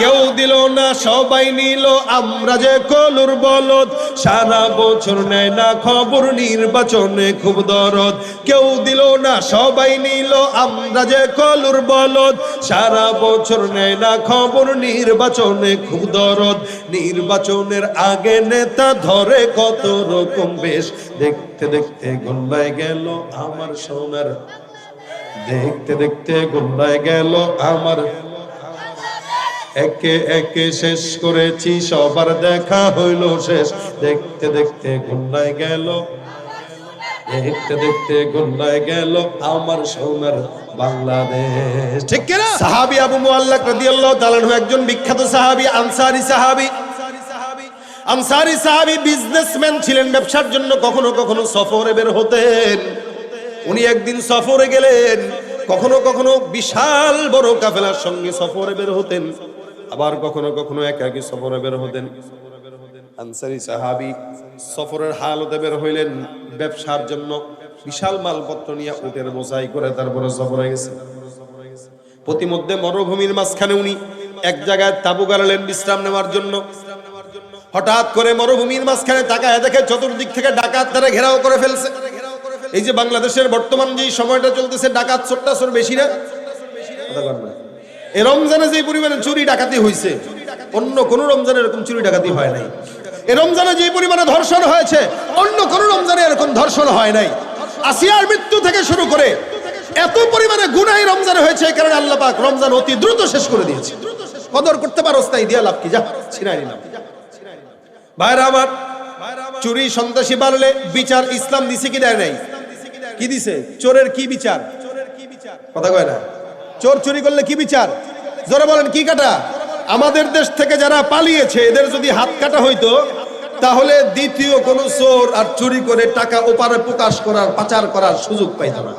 কেউ দিল না সবাই নিল আমরা যে কলুর বলদ, সারা বছর নেয় না খবর নির্বাচনে খুব দরদ। কেউ দিল না সবাই নিল আমরা যে কলুর বলদ, সারা বছর নেয় না খবর নির্বাচনে খুব দরদ। নির্বাচনের আগে নেতা ধরে কত রকম বেশ, দেখতে দেখতে গোল্লায় গেল আমার সোনার, দেখতে দেখতে গোল্লায় গেল আমার। একে একে শেষ করেছি সবার দেখা হইল শেষ, দেখতে দেখতে গোল্লায় গেল, দেখতে দেখতে গোল্লায় গেল আমার সোনার বাংলাদেশ। ঠিক কিনা? সাহাবী আবু মুআল্লাক রাদিয়াল্লাহু তাআলা আনহু একজন বিখ্যাত সাহাবী, আনসারী সাহাবী। আনসারী সাহাবী বিজনেসম্যান ছিলেন, ব্যবসার জন্য কখনো কখনো সফরে বের হতেন। উনি একদিন সফরে গেলেন, কখনো কখনো বিশাল বড় কাফেলার সঙ্গে সফরে বের হতেন, আবার কখনো কখনো একাকী সফরে বের হতেন। আনসারী সাহাবী সফরের হালতে বের হইলেন ব্যবসার জন্য, বিশাল মালপত্র নিয়ে উটের বোঝাই করে তারপরে সফরে গেছেন। প্রতিমধ্যে মরুভূমির মাঝখানে উনি এক জায়গায় তাঁবু গাড়লেন বিশ্রাম নেওয়ার জন্য। হঠাৎ করে মরুভূমির মাঝখানে তাকায় দেখে চতুর্দিক থেকে ডাকাত তারা ঘেরাও করে ফেলছে। এই যে বাংলাদেশের বর্তমান যে সময়টা চলতেছে, ডাকাত চোর বেশি না? এই রমজানে যে পরিমাণে চুরি ডাকাতি হয়েছে, অন্য কোন রমজানে এরকম চুরি ডাকাতি হয় নাই। এই রমজানে যে পরিমাণে ধর্ষণ হয়েছে, অন্য কোন রমজানে এরকম ধর্ষণ হয় নাই। আসিয়ার মৃত্যু থেকে শুরু করে এত পরিমাণে গুনাহ রমজানে হয়েছে, এই কারণে আল্লাহ পাক রমজান অতি দ্রুত শেষ করে দিয়েছে। কদর করতে পারোস তাই দিয়া লাভ কি? যা ছিনাই নিলাম। ভাইরা আমার, চুরি সন্ত্রাসী বাড়লে বিচার ইসলাম দিছে কি দেয় নাই? কি দিছে? চোরের কি বিচার? কথা কয় না। চোর চুরি করলে কি বিচার? জোরে বলেন, কি কাটা? আমাদের দেশ থেকে যারা পালিয়েছে এদের যদি হাত কাটা হইতো, তাহলে দ্বিতীয় কোন চোর আর চুরি করে টাকা ওপারে প্রকাশ করার, পাচার করার সুযোগ পাইত না।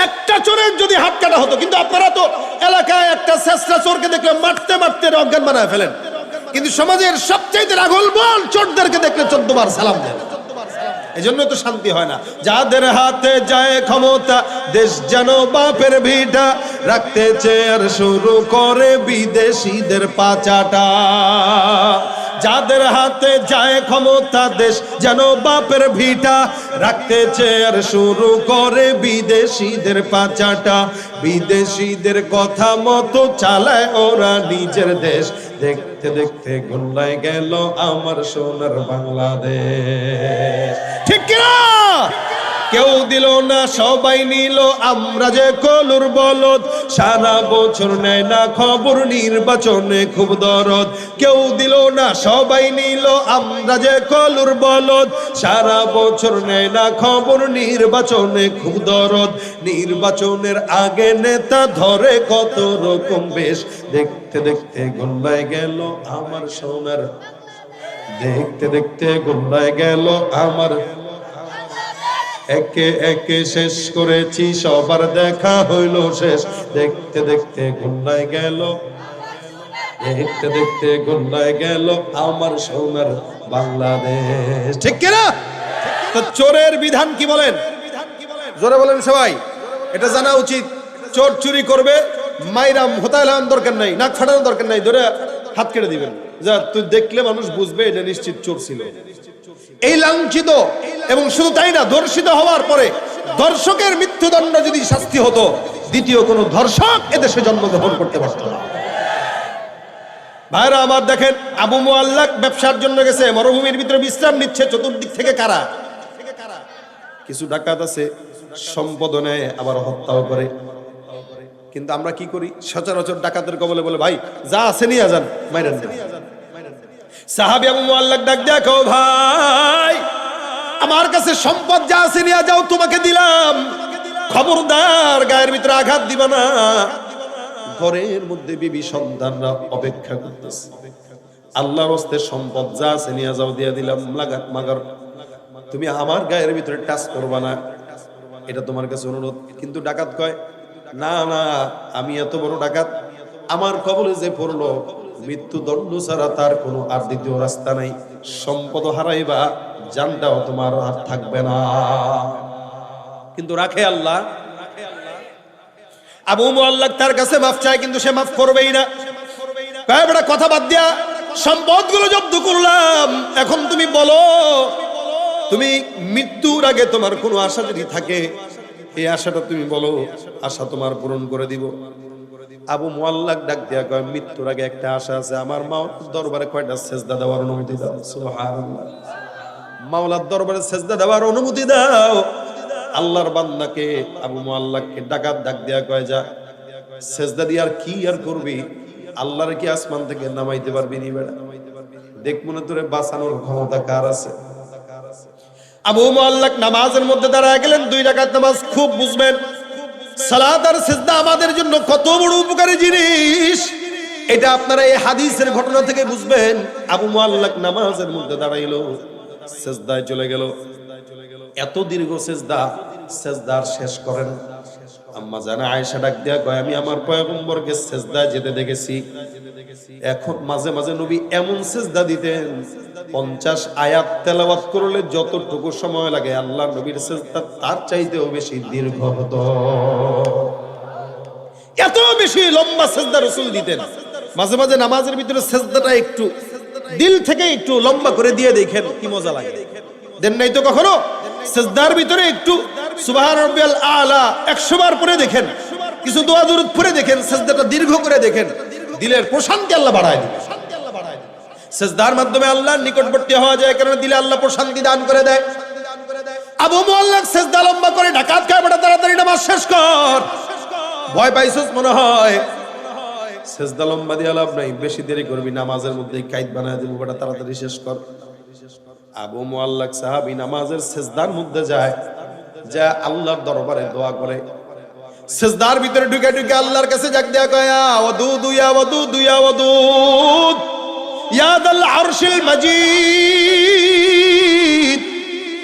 একটা চোরের যদি হাত কাটা হতো, কিন্তু আপনারা তো এলাকায় একটা চেষ্টা চোরকে দেখলে মারতে মারতে অজ্ঞান বানায় ফেলেন, কিন্তু সমাজের সবচেয়ে রাগল বল চোরদেরকে দেখলে 14 বার সালাম দেন। এজন্য তো শান্তি হয় না। যাদের হাতে যায় ক্ষমতা, দেশ যেন বাপের ভিটা, রাখতে চেয়ার শুরু করে বিদেশিদের পাচাটা। যাদের হাতে যায় ক্ষমতা, দেশ যেন বাপের ভিটা, রাখতে চেয়ার শুরু করে বিদেশিদের পাচাটা। বিদেশিদের কথা মতো চালায় ওরা নিজের দেশ, দেখতে দেখতে গোল্লায় গেল আমার সোনার বাংলাদেশ। ঠিক কিনা? কেউ দিল না সবাই নিল আমরা যে কলুর বলদ, সারা বছর নেয় না খবর নির্বাচনে খুব দরদ। কেউ দিল না সবাই নিল আমরা যে কলুর বলদ, সারা বছর নেয় না খবর নির্বাচনে খুব দরদ। নির্বাচনের আগে নেতা ধরে কত রকম বেশ, দেখতে দেখতে গোল্লায় গেল আমার সোনার, দেখতে দেখতে গোল্লায় গেল আমার। একে একে শেষ করেছি সবার দেখা হইল শেষ, দেখতে দেখতে গোল্লায় গেল, দেখতে দেখতে গোল্লায় গেল আমার সোনার বাংলাদেশ। ঠিক কিনা? তো চোরের বিধান কি বলেন? জোরে বলেন সবাই। এটা জানা উচিত। চোর চুরি করবে, মাইরাম হতাইলাম দরকার নাই, নাক ফাটানোর দরকার নাই, ধরে হাত কেটে দিবেন। যা তুই দেখলে মানুষ বুঝবে এটা নিশ্চিত চোর ছিল। এই লাঞ্ছিত এবং শুধু তাই না, ধর্ষিত হওয়ার পরে ধর্ষকের মৃত্যুদণ্ড যদি শাস্তি হতো, দ্বিতীয় কোন ধর্ষক এদেশে জন্মগ্রহণ করতে পারত না। ভাইরা আমার, দেখেন আবু মুআল্লাক ব্যবসার জন্য গেছে, মরুভূমির ভিতরে বিশ্রাম নিচ্ছে। চতুর্দিক থেকে কারা? কিছু ডাকাত আছে, সম্পদ নেয় আবার হত্যাও করে। কিন্তু আমরা কি করি? সচরাচর ডাকাতের কবলে বলে, ভাই যা আছে নিয়ে যান, মাইরেন না। সাহাবী আবু মুআল্লাক ডাক দেখো, ভাই আমার কাছে সম্পদ যা আছে নিয়ে যাও, তোমাকে দিলাম, খবরদার গায়ের ভিতরে আঘাত দিবা না। ঘরের মধ্যে বিবি সন্তানরা অপেক্ষা করতেছে। আল্লাহর হস্তে সম্পদ যা আছে নিয়ে যাও, দিয়ে দিলাম, মাগার তুমি আমার গায়ের ভিতরে টাচ করবা না, এটা তোমার কাছে অনুরোধ। কিন্তু ডাকাত কয়, না না, আমি এত বড় ডাকাত, আমার কবলে যে পড়লো মৃত্যুদণ্ড ছাড়া তার কোনো আর দ্বিতীয় রাস্তা নাই। সম্পদ হারাইবা, জানটাও তোমার আর থাকবে না। কিন্তু রাখে আল্লাহ। আবু মুআল্লাক তার কাছে মাফ চায়, কিন্তু সে মাফ করবেই না। কয় বড় কথা বাদ দিয়া সম্পদগুলো জব্দ করলাম, এখন তুমি বলো, তুমি মৃত্যুর আগে তোমার কোনো আশা যদি থাকে এই আশাটা তুমি বলো, আশা তোমার পূরণ করে দিব। আবু মুআল্লাক ডাক দিয়া কয়, মৃত্যুর আগে একটা আশা আছে, আমার মাওলার দরবারে কয়টা সেজদা দেওয়ার অনুমতি দাও। সুবহানাল্লাহ, মাওলার দরবারে সেজদা দেওয়ার অনুমতি দাও। আল্লাহর বান্দাকে আবু মুআল্লাককে ডাক দিয়া কয়, যা সেজদা দিয়ে আর কি আর করবি, আল্লাহর কি আসমান থেকে নামাইতে পারবি নি বেটা? দেখ মনে তোরে বাঁচানোর ক্ষমতা কার আছে। আবু মুআল্লাক নামাজের মধ্যে দাঁড়ায় গেলেন, 2 রাকাত নামাজ। খুব বুঝবেন সালাত আর সিজদা আমাদের জন্য কত বড় উপকারী জিনিস, এটা আপনারা এই হাদিসের ঘটনা থেকে বুঝবেন। আবু মুআল্লাক নামাজের মধ্যে দাঁড়াইলো, সিজদায় চলে গেল। এত দীর্ঘ সিজদা, সিজদার শেষ করেন। আম্মা জানা আয়েশা ডাক দিয়া কয়, আমি আমার পয়গম্বরকে সিজদায় যেতে দেখেছি। এখন মাঝে মাঝে নবী এমন সিজদা দিতেন, 50 আয়াত তেলাওয়াত করলে যতটুকু সময় লাগে আল্লাহ নবীর সিজদা তার চাইতেও বেশি দীর্ঘ হতো। এত বেশি লম্বা সিজদা রাসূল দিতেন। মাঝে মাঝে নামাজের ভিতরে সিজদাটা একটু দিল থেকে একটু লম্বা করে দিয়ে দেখেন কি মজা লাগে। দেন নাই তো কখনো? সিজদার ভিতরে একটু সুবহান রাব্বিয়াল আলা 100 বার পড়ে দেখেন, কিছু দোয়া দুরূদ পড়ে দেখেন, সিজদাটা দীর্ঘ করে দেখেন, দিলের প্রশান্তি আল্লাহ বাড়ায় দেয়। সিজদার মাধ্যমে আল্লাহর নিকটবর্তী হওয়া যায়, কারণ দিলে আল্লাহ প্রশান্তি দান করে দেয়। আবু মুআল্লাক সিজদা লম্বা করে ডাকাত খায়, বড় তাড়াতাড়ি নামাজ শেষ কর। ভয় পাইছস মনে হয়, সিজদা লম্বা দিয়ে লাভ নাই, বেশি দেরি করবি নামাজের মধ্যেই কাইদ বানায় দেব, বড় তাড়াতাড়ি শেষ কর। আবু মুআল্লাক সাহাবী নামাজের সিজদার মধ্যে যায়, যা আল্লাহর দরবারে দোয়া করে। সিজদার ভিতরে ঢুকে ঢুকে আল্লাহর কাছে ডাক দেয়া কয়, ইয়া ওয়াদুদ ইয়া ওয়াদুদ ইয়া ওয়াদুদ ইয়া দাল আরশিল মাজিদ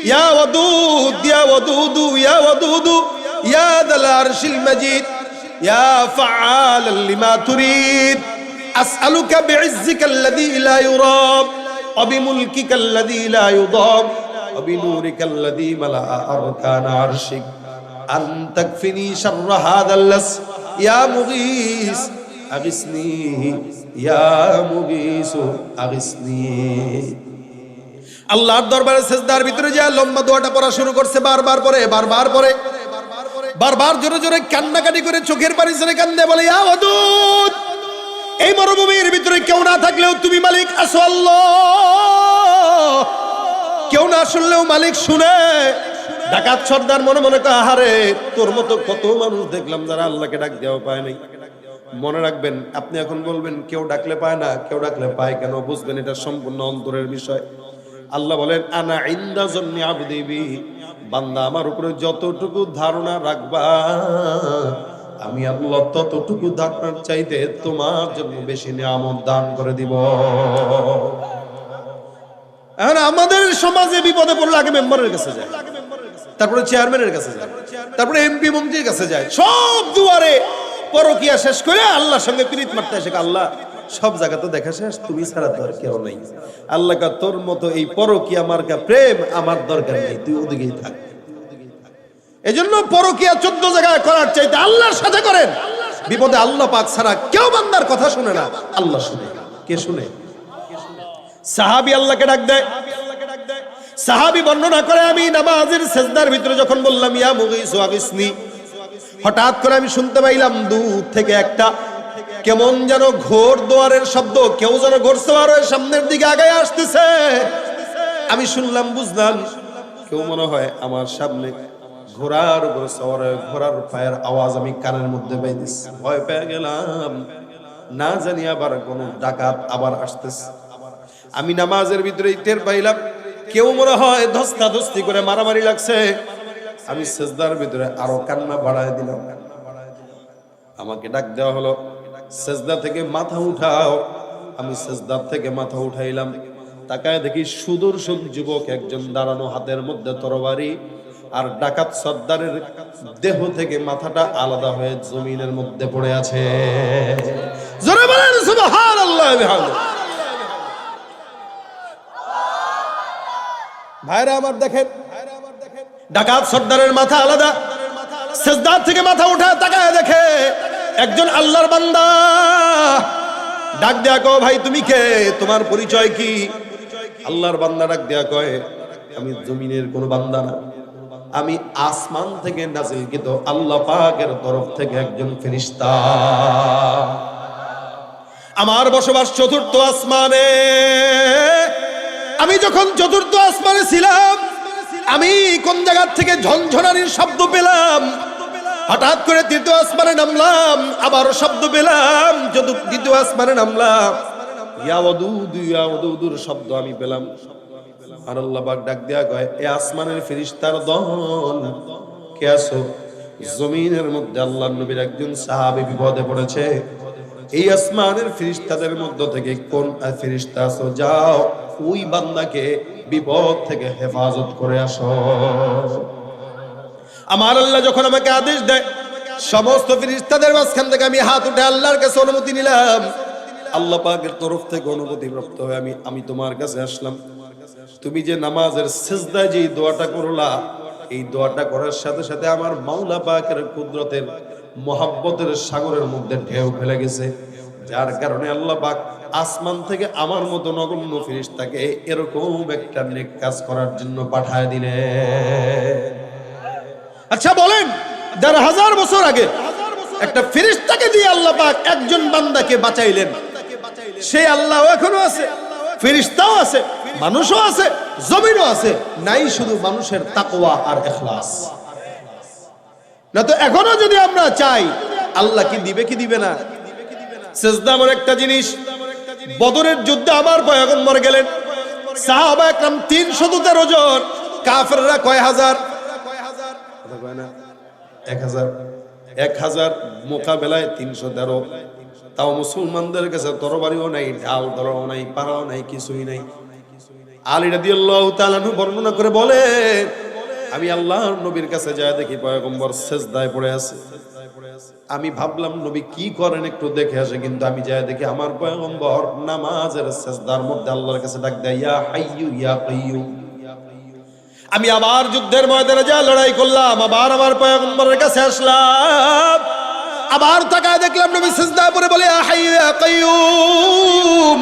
ইয়া ওয়াদুদ ইয়া ওয়াদুদ ইয়া ওয়াদুদ ইয়া দাল আরশিল মাজিদ ইয়া ফাআলাল লিমা তুরিদ আসআলুকা বিইজ্জিকাল্লাযী লা ইউরাব ওয়া বিমুলকিকাল্লাযী লা ইউদাম ওয়া বিনূরিকাল্লাযী মালাআ আরকান আরশিক আন তাকফিনি শাররা হাযাল লাস ইয়া মুগীস আগিসনি ইয়া মুগীস আগিসনি। আল্লাহর দরবারে সিজদার ভিতরে যে লম্বা দোয়াটা পড়া শুরু করছে, বারবার পড়ে, বারবার জোরে জোরে কান্নাকাটি করে চোখের পানি ছেড়ে কান্দে, বলে, ইয়া ওয়াদুদ, এই মরুভূমির ভিতরে কেউ না থাকলেও তুমি মালিক আছো আল্লাহ, কেউ না শুনলেও মালিক শুনে। ডাকাত সর্দার মনে মনে কয়, আহারে তোর মতো কত মানুষ দেখলাম যারা আল্লাহকে ডাক দেওয়া পায় নাই। মনে রাখবেন, আপনি এখন বলবেন কেউ ডাকলে পায় না, কেউ ডাকলে পায় কেন, বুঝবেন এটা সম্পূর্ণ অন্তরের বিষয়। আল্লাহ বলেন, আনা ইনদা জন্নি আবদি বি, বান্দা আমার উপরে যতটুকু ধারণা রাখবা আমি আল্লাহ ততটুকু ধারণার চাইতে তোমার জন্য বেশি নিয়ামত দান করে দিব। এখন আমাদের সমাজে বিপদে পড়লে আগে মেম্বারের কাছে যায়, তারপরে চেয়ারম্যানের কাছে যায়, তারপরে এমপি মন্ত্রীর কাছে যায়, সব দুয়ারে পরকিয়া শেষ করে আল্লাহর সঙ্গে পিরিত মারতে আসে। আল্লাহ সব জায়গা তো দেখা শেষ, তুমি ছাড়া তো আর কেউ নাই। আল্লাহ কা তোর মতো এই পরকিয়া মার্কা প্রেম আমার দরকার নেই, তুই ওদিকেই থাক। এজন্য পরকিয়া 14 জায়গায় করার চাইতে আল্লাহর সাথে করেন। বিপদে আল্লাহ পাক ছাড়া কেউ বান্দার কথা শুনে না, আল্লাহ শুনে। কে শুনে? সাহাবী আল্লাহকে ডাক দেয়। সাহাবী বর্ণনা করে, আমি নামাজের সিজদার ভিতরে যখন বললাম ইয়া মুগীস আগিসনি, হঠাৎ করে আমি শুনতে পাইলাম দূর থেকে একটা কেমন যেন ঘোর দোয়ারের শব্দ, কেউ যেন ঘোড়সওয়ার হয়ে সামনের দিকে আগায় আসতেছে। আমি শুনলাম, বুঝলাম কেউ মনে হয় আমার সামনে ঘোড়ার উপর সওয়ার হয়ে, ঘোড়ার পায়ের আওয়াজ আমি কানের মধ্যে পাইতেছি। ভয় পেয়ে গেলাম, না জানি আবার কোন ডাকাত আবার আসতেছে। আমি নামাজের ভিতরে টের পাইলাম কেউ মনে হয় ধস্তাধস্তি করে মারামারি লাগছে। আমি সিজদার ভিতরে আরো কান্না বাড়ায় দিলাম। আমাকে ডাক দেওয়া হলো, সিজদা থেকে মাথা উঠাও। আমি সিজদার থেকে মাথা উঠাইলাম, তাকায় দেখি সুদর্শন যুবক একজন দাঁড়ানো, হাতের মধ্যে তরবারি, আর ডাকাত সর্দারের দেহ থেকে মাথাটা আলাদা হয়ে জমিনের মধ্যে পড়ে আছে। জোরে বলেন সুবহানাল্লাহ বিহামদিহি। ভাইরা আমার দেখেন, ডাকাত সর্দারের মাথা আলাদা, সিজদা থেকে মাথা উঠায় তাকায় দেখে একজন আল্লাহর বান্দা। ডাক দেয়া কয়, ভাই তুমি কে, তোমার পরিচয় কি? আল্লাহর বান্দা ডাক দেয়া কয়, আমি জমিনের কোনো বান্দা না, আমি আসমান থেকে নাজিলকৃত আল্লাহ পাকের তরফ থেকে একজন ফেরেশতা। আমার বসবাস চতুর্থ আসমানে। আমি যখন চতুর্থ আসমানে ছিলাম, আমি কোন জায়গা থেকে ঝনঝনানির শব্দ পেলাম। হঠাৎ করে তৃতীয় আসমানে নামলাম, আবার শব্দ পেলাম। দ্বিতীয় আসমানে নামলাম, ইয়া ওয়াদুদ ইয়া ওয়াদুদুর শব্দ আমি পেলাম। আর আল্লাহ পাক ডাক দেয়া কয়, এ আসমানের ফেরেশতার দল, কে আছো? জমিনের মধ্যে আল্লাহর নবীর একজন সাহাবী বিপদে পড়েছে। এই আসমানের ফেরেশতাদের মধ্য থেকে কোন ফেরেশতা আছো, যাও ওই বান্দাকে বিপদ থেকে হেফাজত করে আসো। আমার আল্লাহ যখন আমাকে আদেশ দেয়, সমস্ত ফেরেশতাদের মাঝখান থেকে আমি হাত উঠে আল্লাহর কাছে অনুমতি নিলাম। আল্লাহ পাকের তরফ থেকে অনুমতি প্রাপ্ত হয়ে আমি তোমার কাছে আসলাম। তুমি যে নামাজের সিজদায় যে দোয়াটা করলা, এই দোয়াটা করার সাথে সাথে আমার মাওলা পাকের কুদরতের মহব্বতের সাগরের মধ্যে ঢেউ ফেলে গেছে, যার কারণে আল্লাহ পাক আসমান থেকে আমার মতো নগণ্য ফেরেশতাকে এরকম একটা নেক কাজ করার জন্য পাঠায় দিলেন। আচ্ছা বলেন, ১,৫০০ বছর আগে একটা ফেরেশতাকে দিয়ে আল্লাহ পাক একজন বান্দাকে বাঁচাইলেন। সেই আল্লাহ এখনো আছে, ফেরেশতাও আছে, মানুষও আছে, জমিনও আছে। নাই শুধু মানুষের তাকওয়া আর ইখলাস। না তো এখনো যদি আমরা চাই, আল্লাহ কি দিবে কি দিবে না? সিজদা এমন একটা জিনিস। বদরের যুদ্ধে আমার পয়গম্বর গেলেন, সাহাবা একরাম ৩১৩ জন, কাফেররা কয় হাজার? ১,০০০ মোকাবেলায় ৩১৩। তাও মুসলমানদের কাছে তরবারিও নাই, ঢাল ধরাও নাই, পারাও নাই, কিছুই নাই। আলী রাদিয়াল্লাহু তাআলা বর্ণনা করে বলে, আমি আল্লাহর নবীর কাছে যায় দেখি পয়গম্বর সিজদায় পড়ে আছে। আমি ভাবলাম নবী কি করেন একটু দেখে আসে, কিন্তু আমি যায় দেখি আমার পয়গম্বর নামাজের সিজদার মধ্যে আল্লাহর কাছে ডাক দেয়, ইয়া হাইয়ু ইয়া কাইয়ুম। আমি আবার যুদ্ধের ময়দানে যা লড়াই করলাম, আবার আমার পয়গম্বরের কাছে আসলাম, আবার তাকায় দেখলাম নবী সিজদায় পড়ে বলে, ইয়া হাইয়ু ইয়া কাইয়ুম।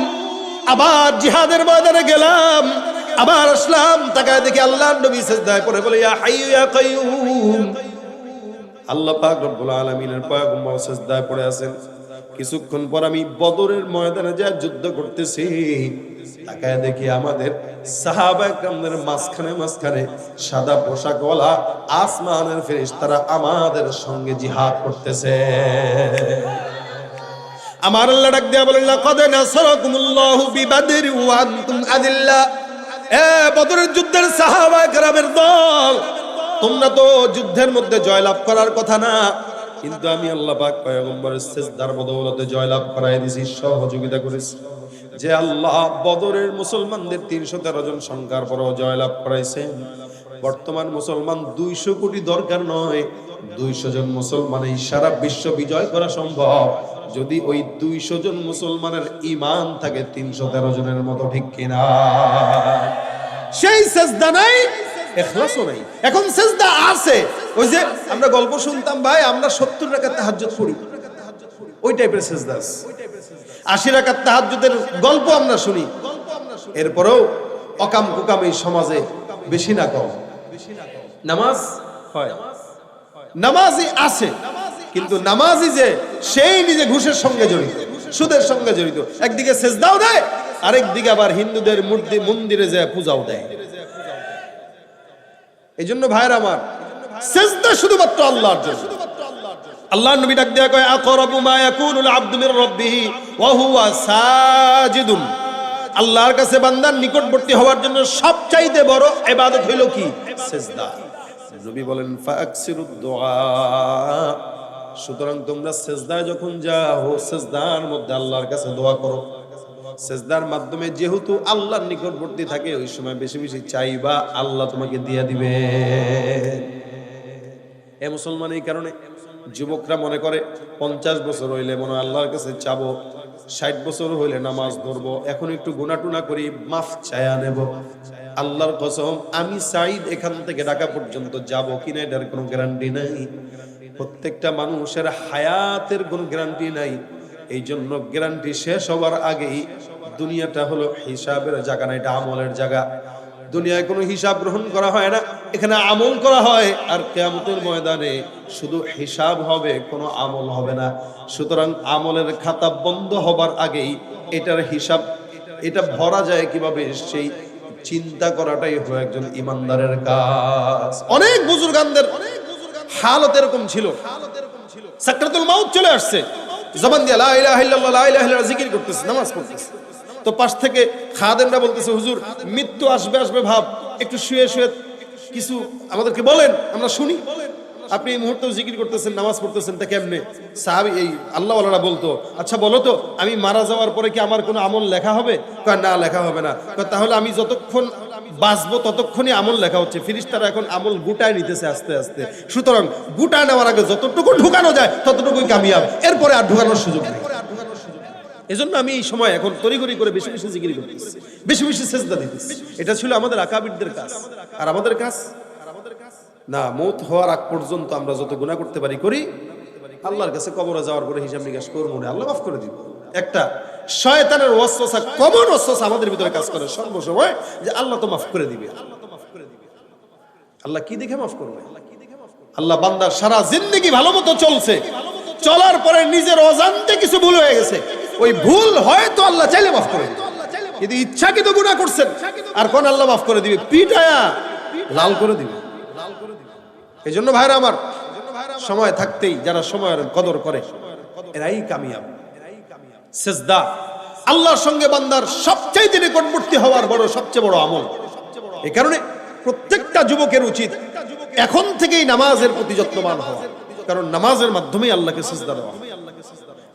আবার জিহাদের ময়দানে গেলাম, আবার আসলাম, তাকায় দেখি আল্লাহর নবী সিজদায় পড়ে বলে, ইয়া হাইয়ু ইয়া কাইয়ুম। আল্লাহ পাক রব্বুল আলামিনের পয়গম্বর সিজদায় পড়ে আছেন। কিছুক্ষণ পর আমি বদরের ময়দানে যা যুদ্ধ করতেছি, তাকায় দেখি আমাদের সাহাবা একরামদের মাঝখানে সাদা পোশাকওয়ালা আসমানের ফেরেশতারা আমাদের সঙ্গে জিহাদ করতেছে। আমার আল্লাহ ডাক দেয়া বলেন, লাকাদ নাসারাকুমুল্লাহু বিবাদরি ওয়া আনতুম আযিল্লা। এ বদরের যুদ্ধের সাহাবা একরামের দল, তোমরা তো যুদ্ধের মধ্যে জয়লাভ করার কথা না, কিন্তু আমি আল্লাহ পাক পয়গম্বরের সিজদার বদৌলতে জয়লাভ করায় দিয়েছি, সহযোগিতা করেছি। যে আল্লাহ বদরের মুসলমানদের ৩১৩ জন সংখ্যার পরও জয়লাভ করাইছেন, বর্তমান মুসলমান ২০০ কোটি দরকার নয়, ২০০ জন মুসলমানেই সারা বিশ্ব বিজয় করা সম্ভব, যদি ওই ২০০ জন মুসলমানের ঈমান থাকে ৩১৩ জনের মতো, ঠিক কিনা? সেই সিজদা নাই, ইখলাসও নাই। এখন সিজদা আছে, ওই যে আমরা গল্প শুনতাম, ভাই আমরা ৭০ রাকাত তাহাজ্জুদ পড়ি, ওই টাইপের সিজদা আছে। ৮০ রাকাত তাহাজ্জুদের গল্প আমরা শুনি, এরপরেও অকাম কুকাম এই সমাজে বেশি না কম নামাজ হয়। নামাজই আছে, কিন্তু নামাজই যে সেই নিজে ঘুষের সঙ্গে জড়িত, সুদের সঙ্গে জড়িত। একদিকে সিজদাও দেয়, আরেকদিকে আবার হিন্দুদের মন্দিরে যায় পূজাও দেয়। এই জন্য ভাইরা আমার, সিজদা শুধুমাত্র আল্লাহর জন্য। আল্লাহর নবী ডাক দেয়া কয়, আকরাবু মা ইয়াকুনুল আবদু মির রাব্বিহি ওয়া হুয়া সাজিদুন। আল্লাহর কাছে বান্দার নিকটবর্তী হওয়ার জন্য সবচাইতে বড় ইবাদত হইল কি? সিজদা। নবী বলেন, ফাকসিরুদ দুআ। সুতরাং তোমরা সিজদায় যখন যাও, সিজদার মধ্যে আল্লাহর কাছে দোয়া করো। সিজদার মাধ্যমে যেহেতু আল্লাহর নিকটবর্তী থাকে, ওই সময় বেশি বেশি চাইবা, আল্লাহ তোমাকে দিয়ে দিবে। এ মুসলমান, এই কারণে যুবকরা মনে করে 50 বছর হইলে মনে আল্লাহর কাছে চাবো, 60 বছর হইলে নামাজ ধরবো, এখন একটু গুনাটুনা করি, মাফ চায়া নেব। আল্লাহর কসম, আমি সাঈদ এখান থেকে ঢাকা পর্যন্ত যাব কিনা এটার কোনো গ্যারান্টি নাই। প্রত্যেকটা মানুষের হায়াতের কোনো গ্যারান্টি নাই। এই জন্য গ্যারান্টি শেষ হওয়ার আগেই, দুনিয়াটা হলো হিসাবের জায়গা না, এটা আমলের জায়গা। দুনিয়ায় কোনো হিসাব গ্রহণ করা হয় না, এখানে আমল করা হয়। আর কিয়ামতের ময়দানে শুধু হিসাব হবে, কোনো আমল হবে না। সুতরাং আমলের খাতা বন্ধ হবার আগেই এটার হিসাব, এটা ভরা যায় কিভাবে, সেই চিন্তা করাটাই হলো একজন ইমানদারের কাজ। অনেক বুজুর্গানদের হালত এরকম ছিল, সাকরাতুল মাউত চলে আসছে, জবান দিয়ে লা ইলাহা ইল্লাল্লাহ লা ইলাহা ইল্লাল্লাহ জিকির করতেছে, নামাজ পড়তেছে। তো পাশ থেকে খাদেমরা বলতেছে, হুজুর মৃত্যু আসবে আসবে ভাব, একটু শুয়ে শুয়ে কিছু আমাদেরকে বলেন, আমরা শুনি। আপনি এই মুহূর্তে জিকির করতেছেন, নামাজ পড়তেছেন, তা কেমনে? সাহাবী এই আল্লাহওয়ালারা বলতো, আচ্ছা বলো তো, আমি মারা যাওয়ার পরে কি আমার কোনো আমল লেখা হবে? কয় না, লেখা হবে না। কয় তাহলে আমি যতক্ষণ বাঁচবো ততক্ষণই আমল লেখা হচ্ছে। ফেরেশতারা এখন আমল গুটায় নিতেছে আস্তে আস্তে। সুতরাং গুটায় নেওয়ার আগে যতটুকু ঢুকানো যায় ততটুকুই কামিয়াব, এরপরে আর ঢুকানোর সুযোগ নেই। এজন্য আমি এই সময় এখন তড়িঘড়ি করে বেশি বেশি জিকির করতেছি, বেশি বেশি সেজদা দিতেছি। এটা ছিল আমাদের আকাবিরদের কাজ। আর আমাদের কাজ না, মৌত হওয়ার আগ পর্যন্ত আমরা যত গুনাহ করতে পারি করি, আল্লাহর কাছে কবরে যাওয়ার পরে হিসাব নিকাশ করবো না, আল্লাহ মাফ করে দিব। একটা শয়তানের ওয়াসওয়াসা, কমন ওয়াসওয়াসা আমাদের ভিতরে কাজ করে সর্বসময়, যে আল্লাহ তো মাফ করে দিবে। আল্লাহ কি দেখে মাফ করবে? আল্লাহ বান্দার সারা জিন্দেগি ভালো মতো চলছে, চলার পরে নিজের অজান্তে কিছু ভুল হয়ে গেছে, ওই ভুল হয়তো আল্লাহ চাইলে মাফ করে দিবে, কিন্তু ইচ্ছাকৃত গুনাহ করছেন আর কোন আল্লাহ মাফ করে দিবে? পিটায়া লাল করে দিবে। এই জন্য ভাইরা আমার, সময় থাকতেই যারা সময়ের কদর করে এরাই কামিয়াব। সেজদা আল্লাহর সঙ্গে বান্দার সবচেয়ে নিকটবর্তী হওয়ার সবচেয়ে বড় আমল। এই কারণে প্রত্যেকটা যুবকের উচিত এখন থেকেই নামাজের প্রতি যত্নবান হওয়া, কারণ নামাজের মাধ্যমেই আল্লাহকে সিজদা দেওয়া।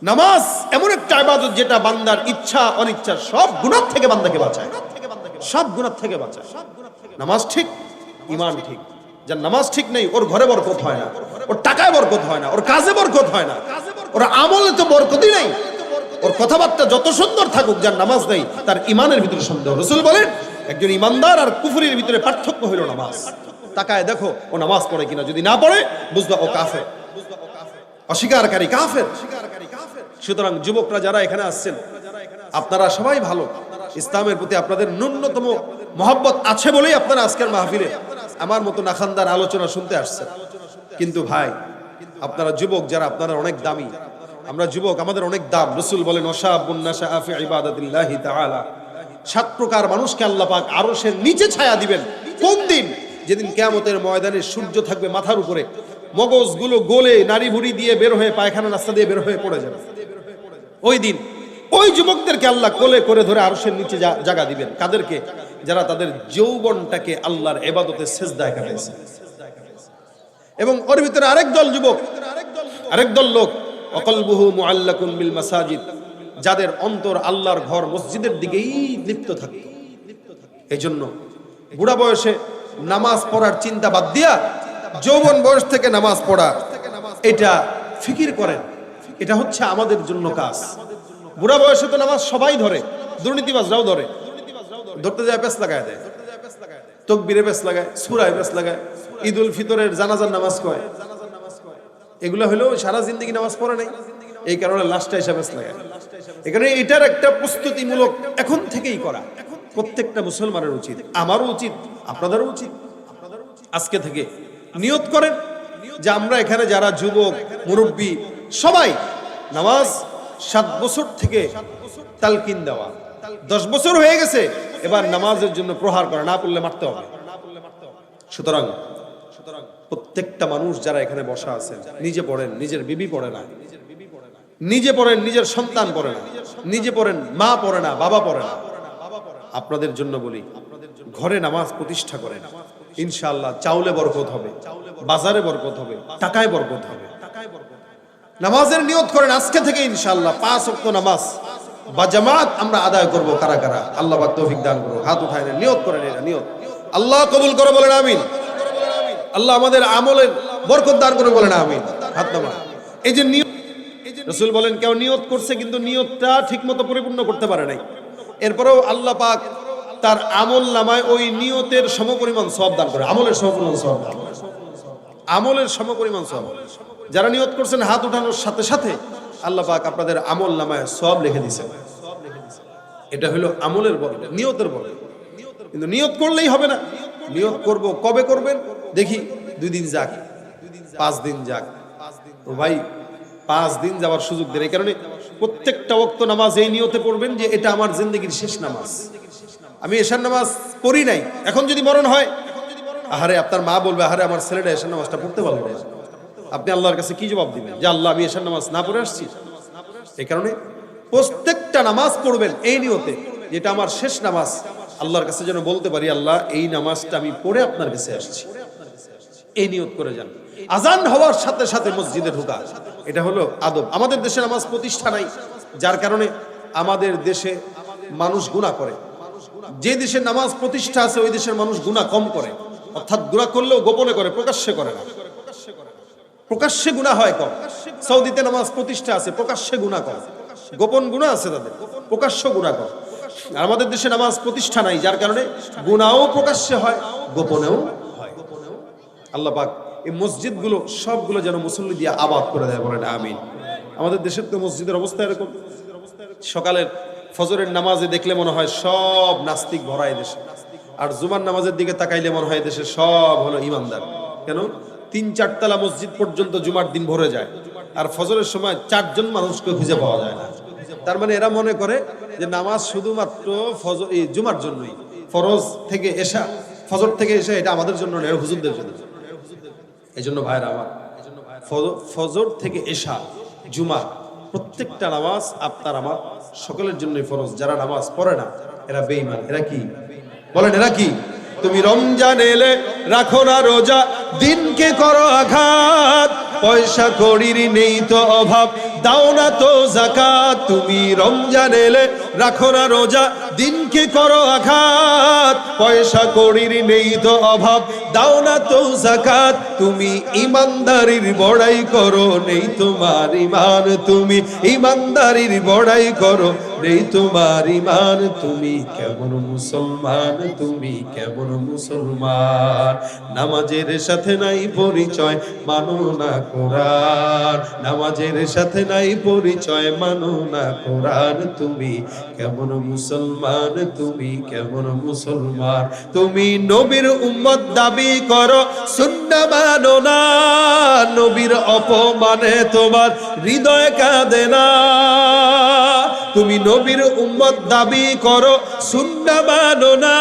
নামাজ এমন একটা ইবাদত যেটা বান্দার ইচ্ছা অনিচ্ছা সব গুনাহ থেকে বান্দাকে বাঁচায়, সব গুনাহ থেকে বাঁচায়। নামাজ ঠিক, ঈমান ঠিক। যার নামাজ ঠিক নেই, ওর ঘরে বরকত হয় না, ওর টাকায় বরকত হয় না, ওর কাজে বরকত হয় না, ওর আমলে তো বরকতই নেই। ওর কথাবার্তা যত সুন্দর থাকুক, যার নামাজ নেই তার ঈমানের ভিতরে সন্দেহ। রাসূল বলেন, একজন ঈমানদার আর কুফরির ভিতরে পার্থক্য হলো নামাজ। তাকায় দেখো ও নামাজ পড়ে কিনা, যদি না পড়ে বুঝবা ও কাফের, অস্বীকারী কাফের। সুতরাং যুবকরা যারা এখানে আসছেন, আপনারা সবাই ভালো, ইসলামের প্রতি আপনাদের ন্যূনতম মহব্বত আছে বলেই আপনারা আজকের মাহফিলে আমার মতো নাখানদার আলোচনা শুনতে আসছেন। কিন্তু ভাই, আপনারা যুবক যারা, আপনারা অনেক দামি। আমরা যুবক, আমাদের অনেক দাম। রাসূল বলেন, ওয়াশাবুন নাশাআ ফি ইবাদাতিল্লাহি তাআলা, 7 প্রকার মানুষকে আল্লাহ পাক আরশের নিচে ছায়া দিবেন। কোন দিন? যেদিন কিয়ামতের ময়দানে সূর্য থাকবে মাথার উপরে, মগজগুলো গলে নারী ভুড়ি দিয়ে বের হয়ে, পায়খানা রাস্তা দিয়ে বের হয়ে পড়ে যাবে। ওই দিন ওই যুবকদেরকে আল্লাহ কোলে করে ধরে আরশের নিচে জায়গা দিবেন। কাদেরকে? যারা তাদের যৌবনটাকে আল্লাহর ইবাদতে সিজদায় কাটাইছে। এবং ওর ভিতরে আরেক দল যুবক, আরেক দল লোক, ওয়াকলবুহু মুআল্লাকুন বিল মাসাজিদ, যাদের অন্তর আল্লাহর ঘর মসজিদের দিকেই লিপ্ত থাকত। এই জন্য বুড়া বয়সে নামাজ পড়ার চিন্তা বাদ দিয়া যৌবন বয়স থেকে নামাজ পড়া, এটা ফিকির করেন। এটা হচ্ছে আমাদের জন্য কাজ। বুড়া বয়সে তো নামাজ সবাই ধরে, দুর্নীতিবাজরাও ধরে, ধরতে যায় পেছ লাগায় দেয়, তাকবীরে পেছ লাগায়, সূরায় পেছ লাগায়, ঈদুল ফিতরের জানাজার নামাজ কয়, এগুলো হলেও সারা জিন্দেগি নামাজ পড়ে নাই, এই কারণে লাস্টে এসে পেছ লাগায়। এখানে এটার একটা প্রস্তুতিমূলক এখন থেকেই করা প্রত্যেকটা মুসলমানের উচিত, আমারও উচিত, আপনাদেরও উচিত। আজকে থেকে নিয়ত করেন যে আমরা এখানে যারা যুবক, মুরব্বী সবাই নামাজ 7 বছর থেকে তালকিন দেওয়া, 10 বছর হয়ে গেছে, এবার নামাজের জন্য প্রহার করা, না পড়লে মারতে হবে। সুতরাং প্রত্যেকটা মানুষ যারা এখানে বসা আছেন, নিজে পড়েন, নিজের বিবি পড়ে না, নিজে পড়েন, নিজের সন্তান পড়ে না, নিজে পড়েন, মা পড়ে না, বাবা পড়ে না। আপনাদের জন্য বলি, ঘরে নামাজ প্রতিষ্ঠা করেন, ইনশাআল্লাহ চাউলে বরকত হবে, বাজারে বরকত হবে, টাকায় বরকত হবে। নামাজের নিয়ত করেন আজকে থেকে, ইনশাআল্লাহ 5 ওয়াক্ত নামাজ বা জামাত আমরা আদায় করব। কারা কারা? আল্লাহ পাক তৌফিক দান করুন। হাত উঠায় নেন, নিয়ত করেন, এটা নিয়ত। আল্লাহ কবুল করে বলেন আমিন। আল্লাহ আমাদের আমলের বরকত দান করে বলেন আমিন। হাত নামান। এই যে নিয়ত, রাসূল বলেন কেউ নিয়ত করছে কিন্তু নিয়তটা ঠিকমতো পরিপূর্ণ করতে পারে নাই, এরপরেও আল্লাহ পাক তার আমল নামায় ওই নিয়তের সমপরিমাণ সওয়াব দান করে, আমলের সমপরিমাণ সওয়াব দান করে, আমলের সমপরিমাণ সওয়াব। যারা নিয়ত করছেন হাত উঠানোর সাথে সাথে আল্লাহ পাক আপনাদের আমল নামায় সওয়াব লিখে দিয়েছেন। এটা হলো আমলের বরকত, নিয়তের বরকত। কিন্তু নিয়ত করলেই হবে না, নিয়ত করব কবে করবেন দেখি, 2 দিন যাক, 5 দিন যাক। তো ভাই 5 দিন যাওয়ার সুযোগ দেন। এই কারণে প্রত্যেকটা ওয়াক্ত নামাজ এই নিয়তে পড়বেন যে এটা আমার জিন্দেগির শেষ নামাজ। আমি এশার নামাজ পড়ি নাই, এখন যদি মরণ হয়, আহারে আপনার মা বলবে আহারে আমার ছেলেটা এশার নামাজটা পড়তে পারলো না, আপনি আল্লাহর কাছে কি জবাব দিবেন যে আল্লাহ আমি এশার নামাজ না পড়ে আসছি? এই কারণে প্রত্যেকটা নামাজ পড়বেন এই নিয়তে যেটা আমার শেষ নামাজ, আল্লাহর কাছে যেন বলতে পারি আল্লাহ এই নামাজটা আমি পড়ে আপনার কাছে আসছি, এই নিয়ত করে যান। আজান হওয়ার সাথে সাথে মসজিদে ঢোকা, এটা হলো আদব। আমাদের দেশে নামাজ প্রতিষ্ঠা নাই, যার কারণে আমাদের দেশে মানুষ গুনাহ করে। যে দেশে নামাজ প্রতিষ্ঠা আছে ওই দেশের মানুষ গুনাহ কম করে, অর্থাৎ গুনাহ করলেও গোপনে করে, প্রকাশ্যে করে না, প্রকাশ্যে গুনাহ হয় কম। সৌদিতে নামাজ প্রতিষ্ঠা আছে, প্রকাশ্যে গুনাহ করে, গোপন গুনাহ আছে তাদের, প্রকাশ্য গুনাহ করে। আর আমাদের দেশে নামাজ প্রতিষ্ঠা নাই, যার কারণে গুনাহও প্রকাশ্যে হয়, গোপনেও হয়। আল্লাহ পাক এই মসজিদগুলো সবগুলো যেন মুসল্লি দিয়ে আবাদ করে দেয়, বলেন আমিন। আমাদের দেশের তো মসজিদের অবস্থা এরকম, সকালের ফজরের নামাজে দেখলে মনে হয় সব নাস্তিক ভরা দেশে, আর জুমার নামাজের দিকে তাকাইলে মনে হয় দেশে সব হলো ইমানদার। কেন? 3-4 তলা মসজিদ পর্যন্ত জুমার দিন ভরে যায়, আর ফজরের সময় 4 জন মানুষকে খুঁজে পাওয়া যায় না। তার মানে এরা মনে করে যে নামাজ শুধুমাত্র ফজর এই জুমার জন্যই, ফরজ থেকে এশা, ফজর থেকে এশা এটা আমাদের জন্য নয়, হুজুরদের জন্য। এই জন্য ভাইরা আমার, ফজর থেকে এশা, জুমা, প্রত্যেকটা নামাজ আপনার আমার সকলের জন্যই ফরজ। যারা নামাজ পড়ে না এরা বেঈমান। এরা কি বলেন? এরা কি? তুমি রমজান এলে রাখো না রোজা, দিনকে করো আঘাত, পয়সা কড়ির নেই তো অভাব, দাও না তো যাকাত। তুমি রমজান এলে রাখো না রোজা, দিনকে করো আঘাত, পয়সা কড়ির নেই তো অভাব, দাও না তো যাকাত। তুমি ইমানদারির বড়াই করো, নেই তোমার ইমান, তুমি ইমানদারির বড়াই করো, নেই তোমার ইমান। তুমি কেমন মুসলমান, তুমি কেমন মুসলমান, নামাজের সাথে নাই পরিচয়, মানো না কোরআন, নামাজের সাথে নাই পরিচয়, মানো না কোরআন। তুমি কেমন মুসলমান, তুমি কেমন মুসলমান। তুমি নবীর উম্মত দাবি করো, সুন্নাহ মানো না, নবীর অপমানে তোমার হৃদয় কাঁদে না। তুমি নবীর উম্মত দাবি করো, সুন্নাহ মানো না,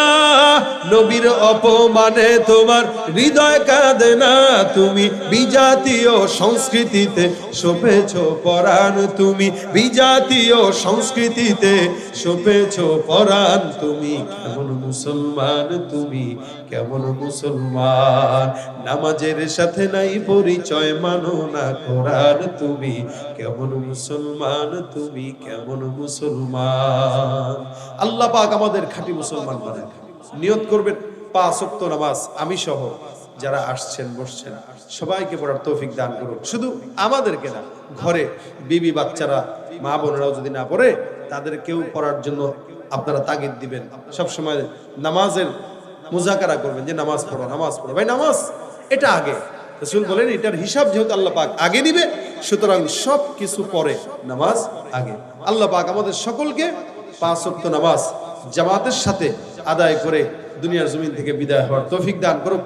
নবীর অপমানে তোমার হৃদয় কাঁদে না। তুমি বিজাতীয় সংস্কৃতিতে শোভেছো পরাণ, তুমি বিজাতীয় সংস্কৃতিতে শোভেছো পরাণ। তুমি কেমন মুসলমান, তুমি কেমন মুসলমান, নামাজের সাথে নাই পরিচয়, মানো না কোরআন। তুমি কেমন মুসলমান, তুমি কেমন মুসলমান। আল্লাহ পাক আমাদের খাঁটি মুসলমান বানান। নিয়ত করবেন 5 ওয়াক্ত নামাজ আমি সহ যারা আসছেন বসছেন সবাইকে পড়ার তৌফিক দান করুন। শুধু আমাদেরকে না, ঘরে বিবি বাচ্চারা মা বোনেরাও যদি না পড়ে তাদেরকেও পড়ার জন্য আপনারা তাগিদ দিবেন। সব সময় নামাজের মুজাকারা করবেন যে নামাজ পড়ো, নামাজ পড়ো। ভাই নামাজ এটা আগে, রাসূল বলেন এটার হিসাব যেহেতু আল্লাহ পাক আগে নিবে, সুতরাং সব কিছু পরে, নামাজ আগে। আল্লাহ পাক আমাদের সকলকে 5 ওয়াক্ত নামাজ জামাতের সাথে আদায় করে দুনিয়ার জমিন থেকে বিদায় হওয়ার তৌফিক দান করুন।